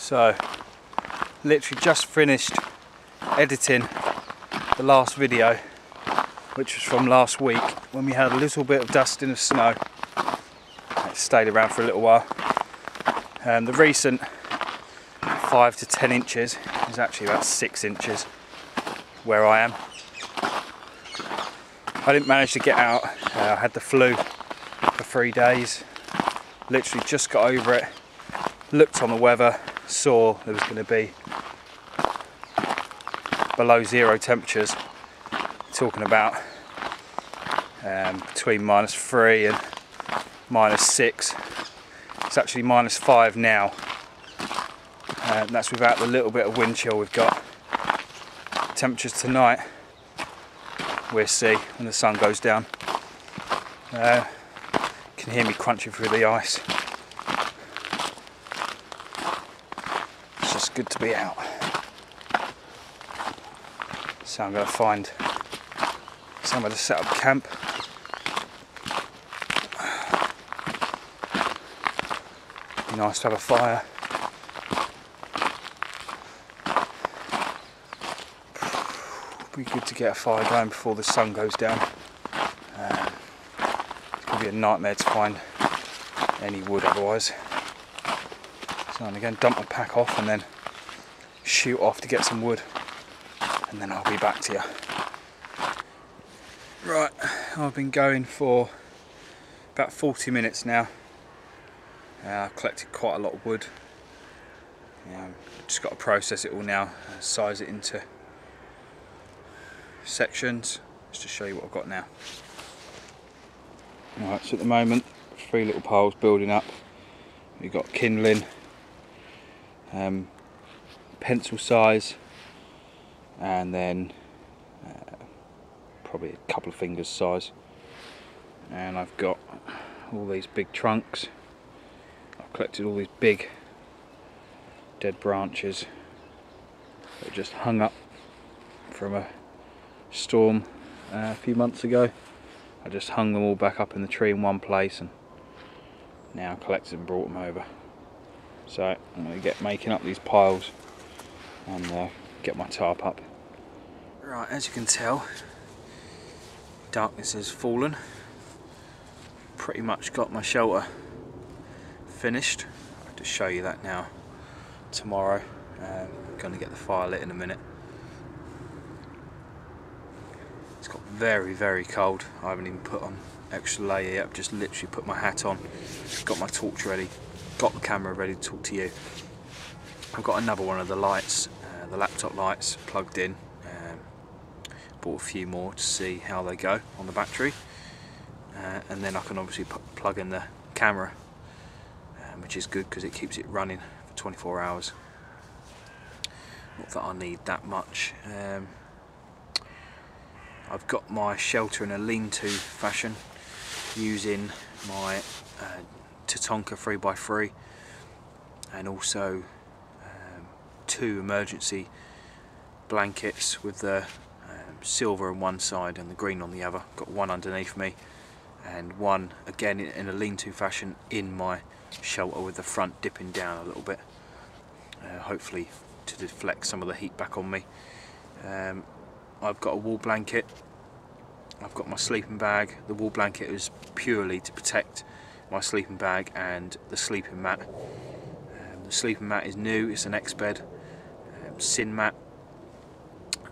So, literally just finished editing the last video, which was from last week when we had a little bit of dusting of snow. It stayed around for a little while. The recent 5 to 10 inches is actually about 6 inches where I am. I didn't manage to get out. I had the flu for 3 days. Literally just got over it. Looked on the weather, saw there was going to be below 0 temperatures. Talking about between -3 and -6. It's actually -5 now. And that's without the little bit of wind chill we've got. Temperatures tonight, we'll see when the sun goes down. You can hear me crunching through the ice. It's just good to be out. So I'm going to find somewhere to set up camp. Be nice to have a fire. Be good to get a fire going before the sun goes down. It's going to be a nightmare to find any wood otherwise. So I'm going to dump my pack off and then shoot off to get some wood, and then I'll be back to you. Right, I've been going for about 40 minutes now. I've collected quite a lot of wood. Just got to process it all now, size it into sections, just to show you what I've got now. Right, so at the moment 3 little piles building up. We've got kindling, pencil size, and then probably a couple of fingers size. And I've got all these big trunks. I've collected all these big dead branches that just hung up from a storm a few months ago. I just hung them all back up in the tree in one place, and now collected and brought them over. So I'm going to get making up these piles and get my tarp up. Right, as you can tell, darkness has fallen. Pretty much got my shelter finished. I'll just show you that now. Tomorrow, I'm going to get the fire lit in a minute. It's got very, very cold. I haven't even put on extra layer yet. I've just literally put my hat on, got my torch ready, got the camera ready to talk to you. I've got another one of the lights, the laptop lights, plugged in. Bought a few more to see how they go on the battery, and then I can obviously plug in the camera, which is good because it keeps it running for 24 hours. Not that I need that much. I've got my shelter in a lean-to fashion using my Tatonka 3x3 and also 2 emergency blankets with the silver on one side and the green on the other. Got one underneath me and one again in a lean-to fashion in my shelter with the front dipping down a little bit, hopefully to deflect some of the heat back on me. I've got a wool blanket, I've got my sleeping bag. The wool blanket is purely to protect my sleeping bag and the sleeping mat. The sleeping mat is new, it's an X-Bed Sin mat,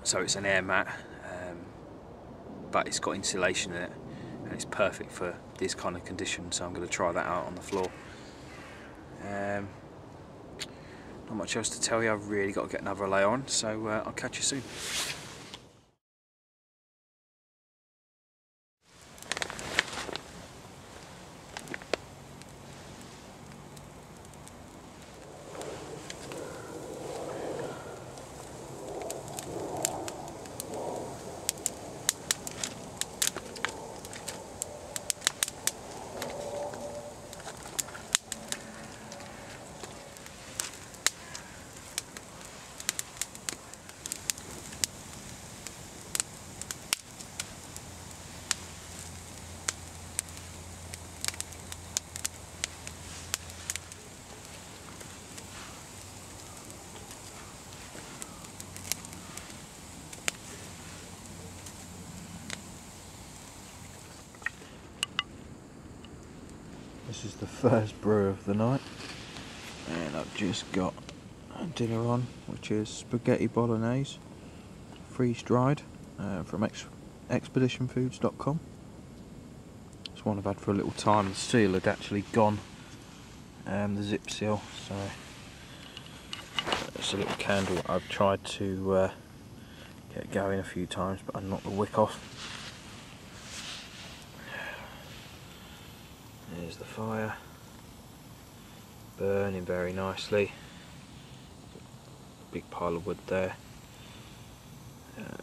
so it's an air mat, but it's got insulation in it and it's perfect for this kind of condition, so I'm going to try that out on the floor. Not much else to tell you. I've really got to get another layer on, so I'll catch you soon. This is the first brew of the night, and I've just got dinner on, which is spaghetti bolognese, freeze dried, from expeditionfoods.com. It's one I've had for a little time. The seal had actually gone, the zip seal, so it's a little candle. I've tried to get going a few times, but I knocked the wick off. There's the fire, burning very nicely. Big pile of wood there.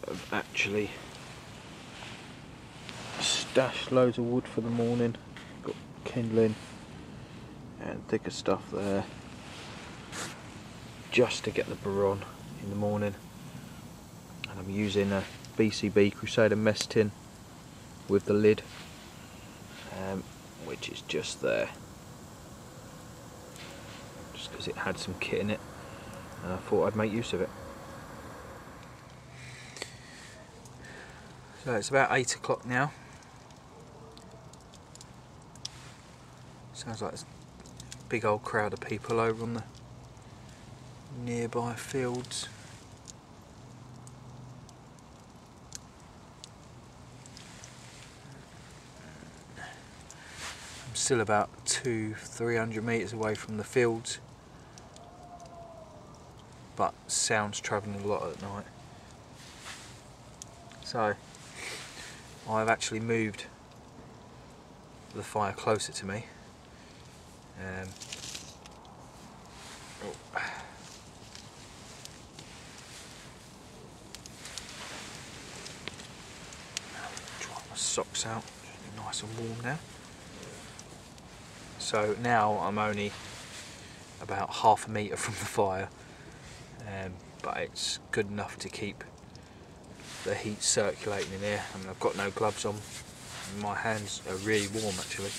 I've actually stashed loads of wood for the morning. Got kindling and thicker stuff there, just to get the brew on in the morning. And I'm using a BCB Crusader mess tin with the lid, which is just there, just because it had some kit in it and I thought I'd make use of it. So it's about 8 o'clock now. Sounds like there's a big old crowd of people over on the nearby fields. I'm still about 200-300 metres away from the fields, but sound's travelling a lot at night. So I've actually moved the fire closer to me. Dry my socks out, nice and warm now. So now I'm only about half a metre from the fire, but it's good enough to keep the heat circulating in here. I mean, I've got no gloves on, my hands are really warm actually.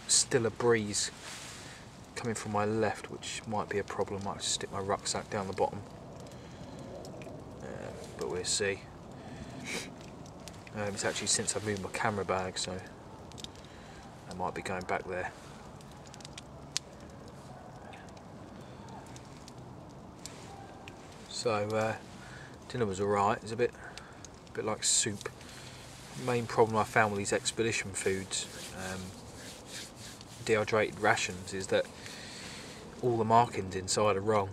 Still a breeze coming from my left, which might be a problem. I might just stick my rucksack down the bottom, but we'll see. It's actually since I've moved my camera bag, so I might be going back there. So dinner was alright. It's a bit like soup. Main problem I found with these expedition foods, dehydrated rations, is that all the markings inside are wrong.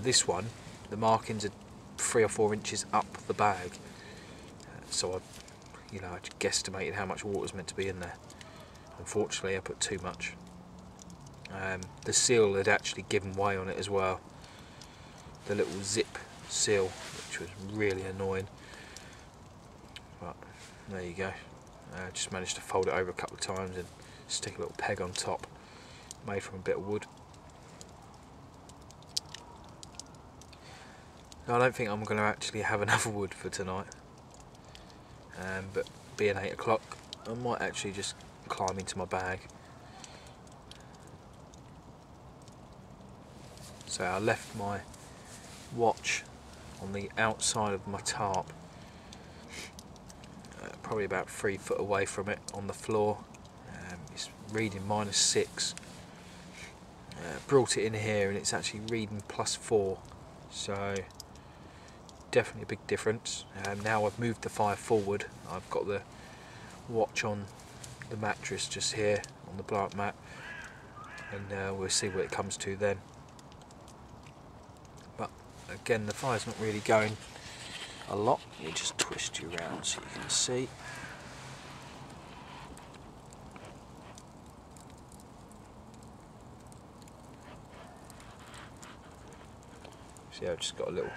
This one, the markings are 3 or 4 inches up the bag, so I guesstimated how much water is meant to be in there. Unfortunately, I put too much. The seal had actually given way on it as well. The little zip seal, which was really annoying. But there you go. I just managed to fold it over a couple of times and stick a little peg on top, made from a bit of wood. Now, I don't think I'm going to actually have enough wood for tonight, but being 8 o'clock, I might actually just climb into my bag. So I left my watch on the outside of my tarp, probably about 3 foot away from it on the floor. It's reading -6. Brought it in here and it's actually reading +4, so definitely a big difference. Now I've moved the fire forward. I've got the watch on the mattress just here on the blank mat, and we'll see what it comes to then. But again, the fire's not really going a lot. Let me just twist you around so you can see. See, I've just got a little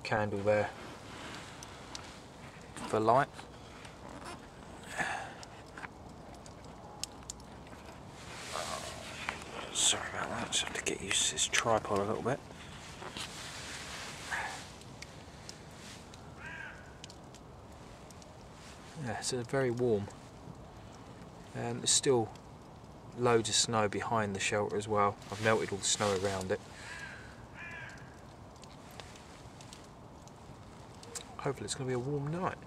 candle there for light. Sorry about that, just have to get used to this tripod a little bit. Yeah, it's very warm. There's still loads of snow behind the shelter as well. I've melted all the snow around it. Hopefully it's going to be a warm night.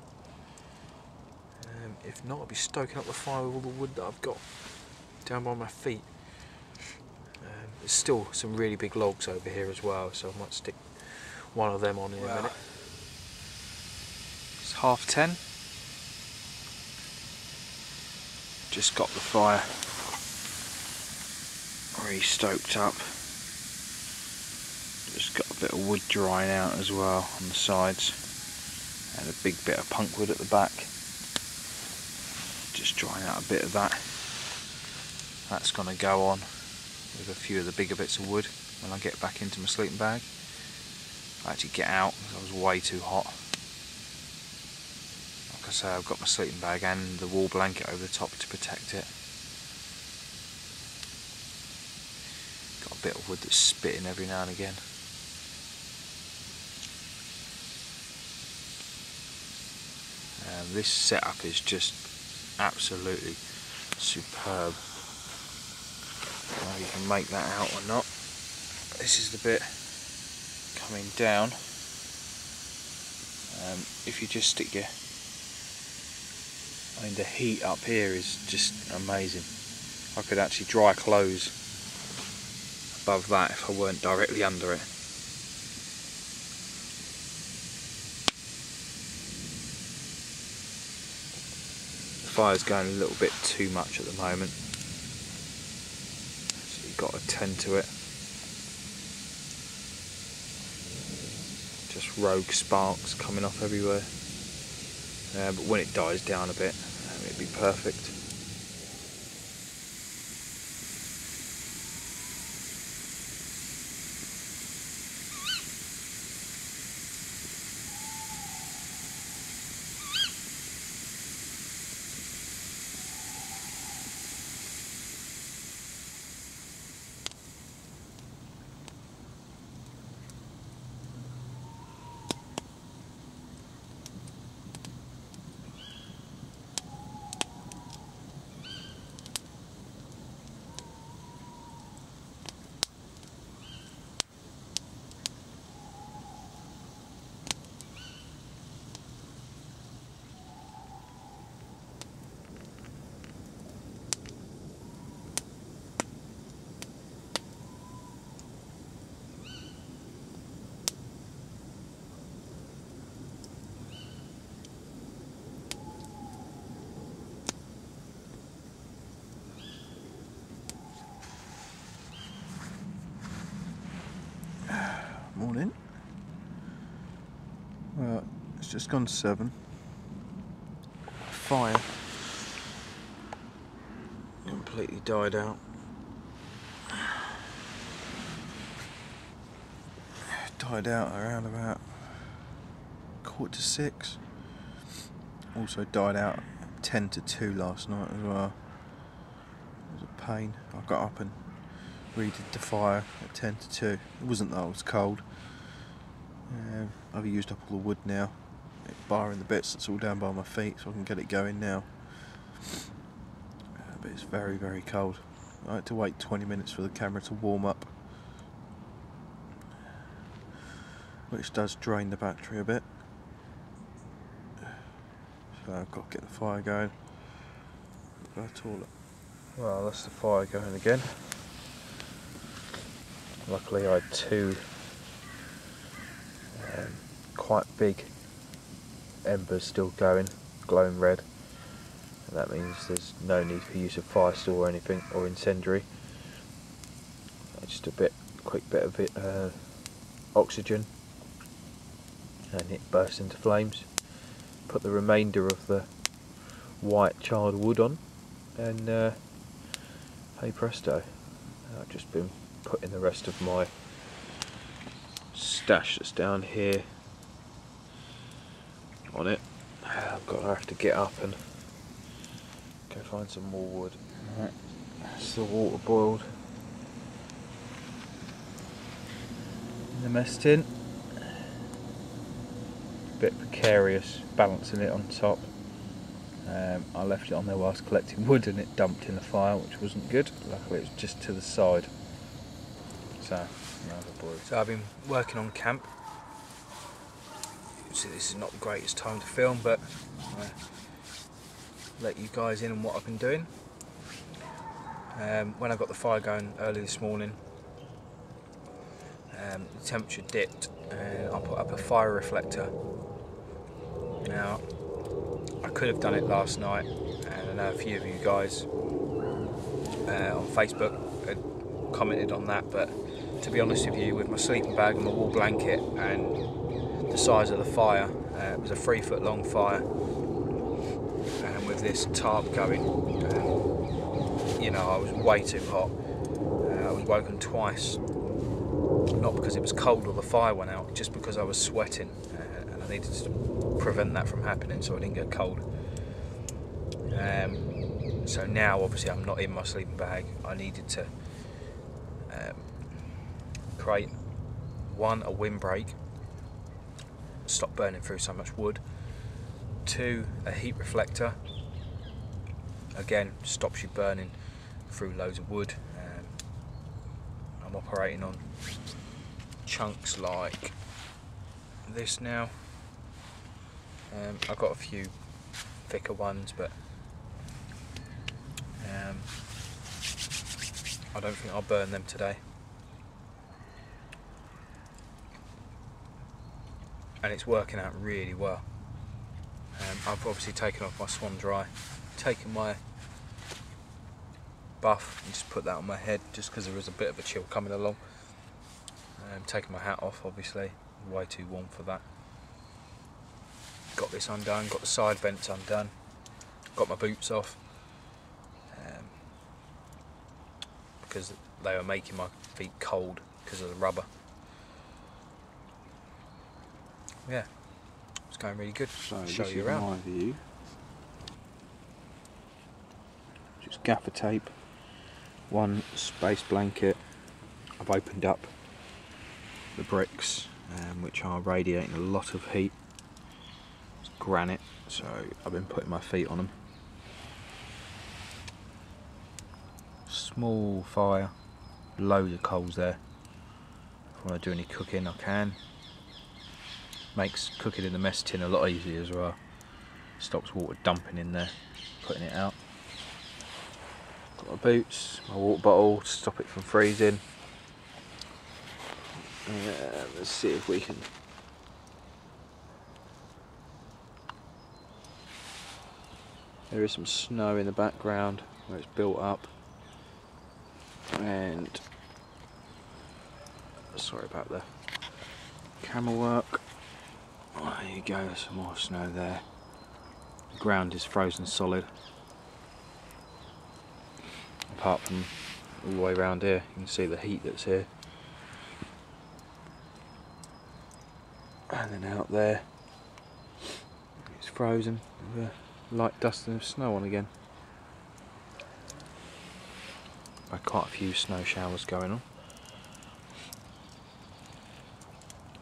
If not, I'll be stoking up the fire with all the wood that I've got down by my feet. There's still some really big logs over here as well, so I might stick one of them on in a minute. It's 10:30. Just got the fire re-stoked up. Just got a bit of wood drying out as well on the sides, and a big bit of punk wood at the back. Just drying out a bit of that. That's going to go on with a few of the bigger bits of wood when I get back into my sleeping bag. I actually get out because I was way too hot. Like I say, I've got my sleeping bag and the wool blanket over the top to protect it. Got a bit of wood that's spitting every now and again. This setup is just absolutely superb. I don't know if you can make that out or not. This is the bit coming down. If you just stick your, the heat up here is just amazing. I could actually dry clothes above that if I weren't directly under it. The fire's going a little bit too much at the moment, so you've got to tend to it. Just rogue sparks coming off everywhere, but when it dies down a bit, it'd be perfect. Morning. Well, it's just gone 7. Fire completely died out. Died out around about 5:45. Also died out at 1:50 last night as well. It was a pain. I got up and redid the fire at 1:50. It wasn't that I was cold. I've used up all the wood now, barring the bits that's all down by my feet, so I can get it going now. But it's very, very cold. I had to wait 20 minutes for the camera to warm up, which does drain the battery a bit. So I've got to get the fire going. Go to the toilet. Well, that's the fire going again. Luckily I had 2 quite big embers still going, glowing red. And that means there's no need for use of fire store or anything, or incendiary. Just a quick bit of oxygen, and it bursts into flames. Put the remainder of the white charred wood on, and hey presto, I've just been putting the rest of my stash that's down here on it. I have to get up and go find some more wood. Right, that's the water boiled in the mess tin. Bit precarious balancing it on top. I left it on there whilst collecting wood and it dumped in the fire, which wasn't good. Luckily it was just to the side. So I've been working on camp. See, this is not the greatest time to film, but let you guys in on what I've been doing. When I got the fire going early this morning, the temperature dipped and I put up a fire reflector. Now, I could have done it last night, and I know a few of you guys on Facebook had commented on that, but to be honest with you, with my sleeping bag and my wool blanket and the size of the fire, it was a 3 foot long fire, and with this tarp going, you know, I was way too hot. I was woken twice, not because it was cold or the fire went out, just because I was sweating, and I needed to prevent that from happening so I didn't get cold. So now obviously I'm not in my sleeping bag. I needed to create, one, a windbreak, stop burning through so much wood, two, a heat reflector, again stops you burning through loads of wood. I'm operating on chunks like this now. I've got a few thicker ones, but I don't think I'll burn them today. And it's working out really well. I've obviously taken off my Swan Dry, taken my buff and just put that on my head just because there was a bit of a chill coming along. Taking my hat off, obviously, way too warm for that. Got this undone, got the side vents undone, got my boots off because they were making my feet cold because of the rubber. Yeah, it's going really good. So Show this you is around. my view. Just gaffer tape, one space blanket. I've opened up the bricks, which are radiating a lot of heat. It's granite, so I've been putting my feet on them. Small fire, loads of coals there. If I want to do any cooking, I can. Makes cooking in the mess tin a lot easier as well. Stops water dumping in there, putting it out. Got my boots, my water bottle to stop it from freezing. Let's see if we can. There is some snow in the background where it's built up, and sorry about the camera work. Oh, there you go, some more snow there. The ground is frozen solid. Apart from all the way around here, you can see the heat that's here. And then out there, it's frozen with a light dusting of snow on again. Quite a few snow showers going on.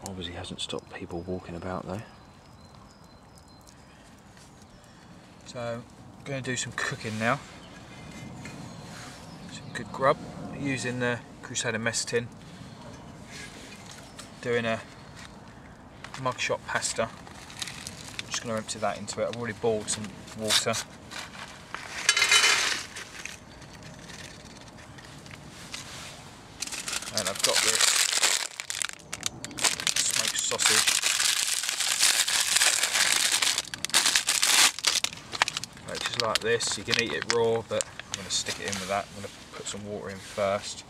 Obviously hasn't stopped people walking about though. So I'm going to do some cooking now. Some good grub using the Crusader mess tin. Doing a mugshot pasta. I'm just going to empty that into it. I've already boiled some water. And I've got this smoked sausage. Which is like this. You can eat it raw, but I'm going to stick it in with that. I'm going to put some water in first.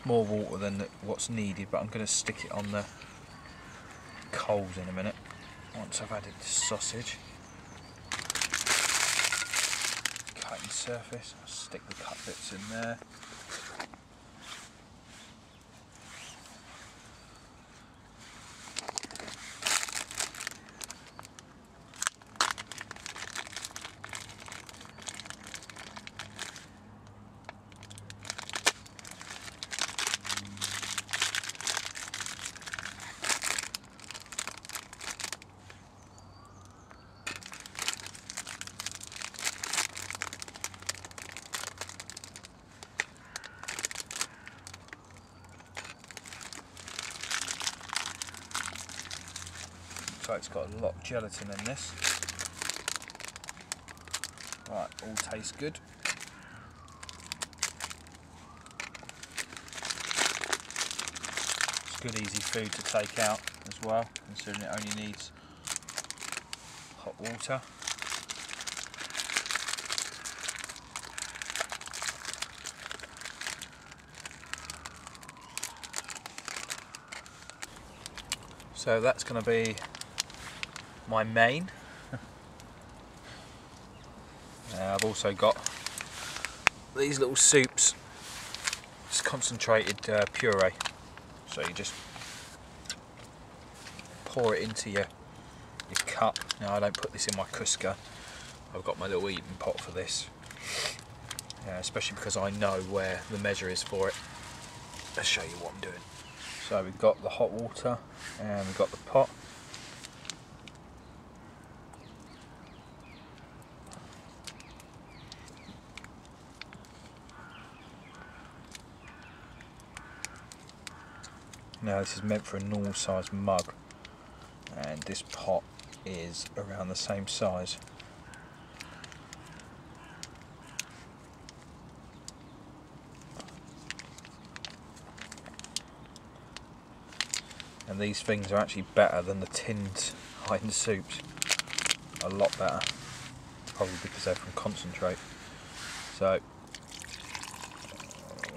More water than what's needed, but I'm going to stick it on the coals in a minute once I've added the sausage. Cutting surface, I'll stick the cut bits in there. So it's got a lot of gelatin in this. Right, all tastes good. It's good easy food to take out as well, considering it only needs hot water. So that's going to be my main. I've also got these little soups. It's concentrated puree. So you just pour it into your cup. Now I don't put this in my Cusca. I've got my little eating pot for this. Especially because I know where the measure is for it. Let's show you what I'm doing. So we've got the hot water and we've got the pot. Now this is meant for a normal size mug, and this pot is around the same size. And these things are actually better than the tinned hiding soups. A lot better. Probably because they're from concentrate. So,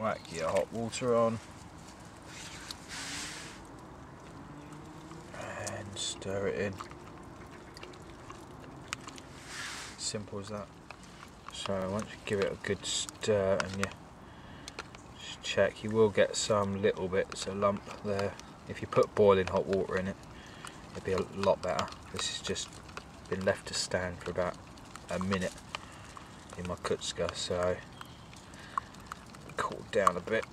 whack your hot water on. And stir it in. Simple as that. So once you give it a good stir and you just check, you will get some little bits, a lump there. If you put boiling hot water in it, it'd be a lot better. This has just been left to stand for about a minute in my Kutska, so cool down a bit.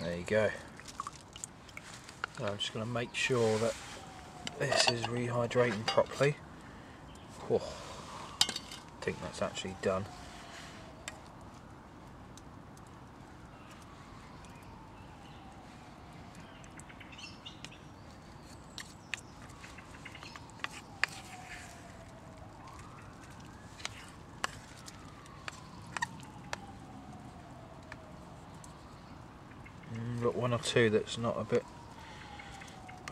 There you go. So I'm just going to make sure that this is rehydrating properly. Whew. I think that's actually done. Got one or two that's not a bit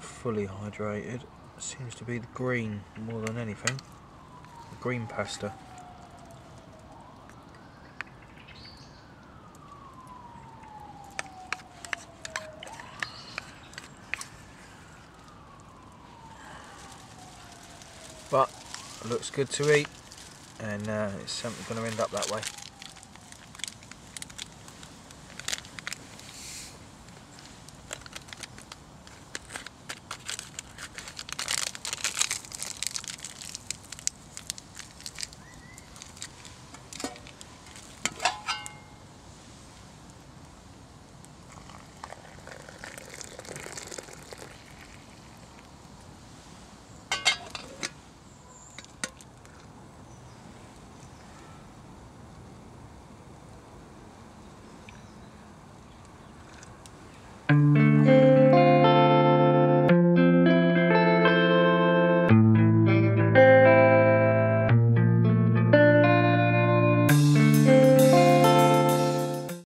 fully hydrated. Seems to be the green more than anything. The green pasta. But it looks good to eat, and it's certainly going to end up that way.